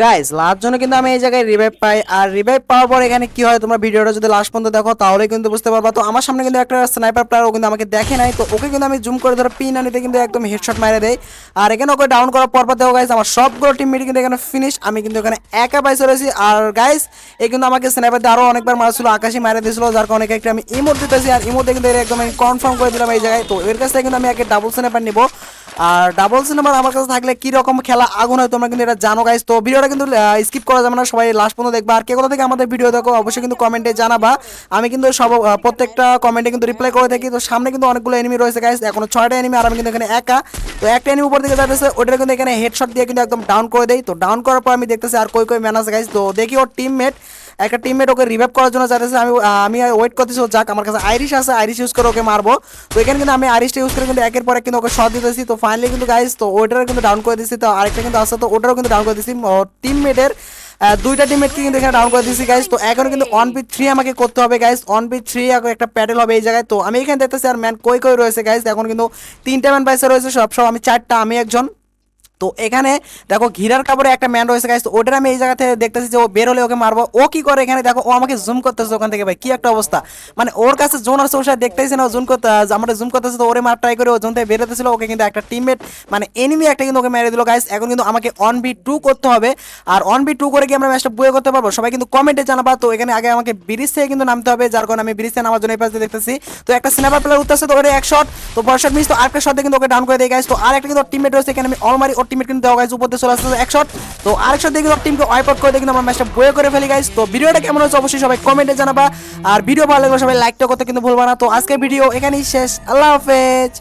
Guys last জন্য কিন্তু আমি এই জায়গায় রিভাইভ পাই, আর রিভাইভ পাওয়ার পর এখানে কি হয় তোমরা ভিডিওটা যদি লাস্ট পর্যন্ত দেখো তাহলে কিন্তু বুঝতে পারবা। তো আমার সামনে কিন্তু একটা স্নাইপার প্লেয়ার, ও কিন্তু আমাকে দেখে নাই, তো ওকে কিন্তু আমি জুম করে ধরে পিন আনিতে কিন্তু একদম হেডশট মেরে দেই। আর এখানে ওকে ডাউন করার পর দেখো গাইস আমার সবগুলো টিমমেট কিন্তু এখানে ফিনিশ, আমি কিন্তু এখানে একা পাইছে রয়েছি। আর গাইস এই কিন্তু আমাকে স্নাইপার দিয়ে আরো অনেকবার মারছিল, আকাশে মারে দিয়েছিল, যার কারণে একটা আমি ইমোট দিতেছি, আর ইমোটে কিন্তু একদম আমি কনফার্ম করে দিলাম এই জায়গায়। তো এর কাছ থেকে কিন্তু আমি একে ডাবল স্নাইপার নিব, আর ডাবল সিনেমার আমার কাছে থাকলে কি রকম খেলা আগুন হয় তোমরা কিন্তু এটা জানো গাইস। তো ভিডিওটা কিন্তু স্কিপ করা যাবে না, সবাই লাস্ট পর্যন্ত দেখবা। আর কে কোথা থেকে আমাদের ভিডিও দেখো অবশ্যই কিন্তু কমেন্টে জানাবা, আমি কিন্তু সব প্রত্যেকটা কমেন্টে কিন্তু রিপ্লাই করে থাকি। তো সামনে কিন্তু অনেকগুলো এনিমি রয়েছে গাইস, এখনো 6টা এনিমি, আর আমি কিন্তু এখানে একা। তো একটা এনিমি উপর দিকে যাচ্ছে, ওটা কিন্তু এখানে হেডশট দিয়ে কিন্তু একদম ডাউন করে দেই। তো ডাউন করার পর আমি দেখতেছি আর কই কই ম্যান আছে গাইস। তো দেখি ওর টিমমেট, একটা টিমমেট ওকে রিভাইভ করার জন্য চাইতেছে, আমি ওয়েট করতেছি ও যাক। আমার কাছে আইরিশ আছে, আইরিশ ইউজ করে ওকে মারবো। তো এখানে কিন্তু আমি আইরিশটা ইউজ করে কিন্তু একের পর এক কিন্তু ওকে শট দিতেছি। তো ফাইনালি কিন্তু গাইস তো ওইটারও কিন্তু ডাউন করে দিচ্ছি, তো আরেকটা কিন্তু আছে, তো ওটারও কিন্তু ডাউন করে দিচ্ছি। টিমমেটের দুইটা টিমমেটকে কিন্তু এখানে ডাউন করে দিচ্ছি গাইস। তো এখন কিন্তু 1v3 আমাকে করতে হবে গাইস, 1v3 একটা প্যাডেল হবে এই জায়গায়। তো আমি এখানে দেখতেছি আর ম্যান কই কই রয়েছে গাইস, এখন কিন্তু 3টা ম্যান পাইছে রয়েছে, সব আমি 4টা, আমি একজন। তো এখানে দেখো ঘিরার কাপড়ে একটা ম্যান রয়েছে গাইস, তো ওটার আমি এই জায়গাতে দেখতেছি যে ও বের হলে ওকে মারবো। ও কি করে এখানে দেখো, ও আমাকে জুম করতেছে ওখান থেকে, ভাই কি একটা অবস্থা, মানে ওর কাছে জোন আছে, ওর সাথে দেখতেছি না জুম করতে, আমরা জুম করতেছে। তো ওরে মার ট্রাই করে ও জোন থেকে বেরোতেছিল, ওকে কিন্তু একটা টিমমেট মানে এনিমি একটা কিন্তু ওকে মেরে দিল গাইস। এখন কিন্তু আমাকে 1v2 করতে হবে, আর 1v2 করে কি আমরা ম্যাচটা বুয়ে করতে পারবো সবাই কিন্তু কমেন্টে জানাবা। তো এখানে আগে আমাকে ব্রিজ থেকে কিন্তু নামতে হবে, যার কারণে আমি ব্রিজ থেকে নামার জন্য এই পাশে দেখতেছি। তো একটা স্ন্যাপার প্লেয়ার উঠতেছে, তো ওরে এক শট, তো বড় শট মিস, তো আরেকটা শট দিয়ে কিন্তু ওকে ডাউন করে দেয় গাইস। তো আর একটা কিন্তু টিমমেট রয়েছে এখানে, আমি অলমারি ওর টিমমেট কিন্তু দেওয়া গাইস উপর দিয়ে চলে আসছে এক শট। তো আরেক শট দিয়ে কিন্তু টিমকে ওয়াইপ আউট করে দিয়ে কিন্তু আমরা ম্যাচটা বয়ে করে ফেলি গাইস। তো ভিডিওটা কেমন হচ্ছে অবশ্যই সবাই কমেন্টে জানাবা, আর ভিডিও ভালো লাগলে সবাই লাইকটা করতে কিন্তু ভুলবা না। তো আজকের ভিডিও এখানেই শেষ, আল্লাহ হাফেজ।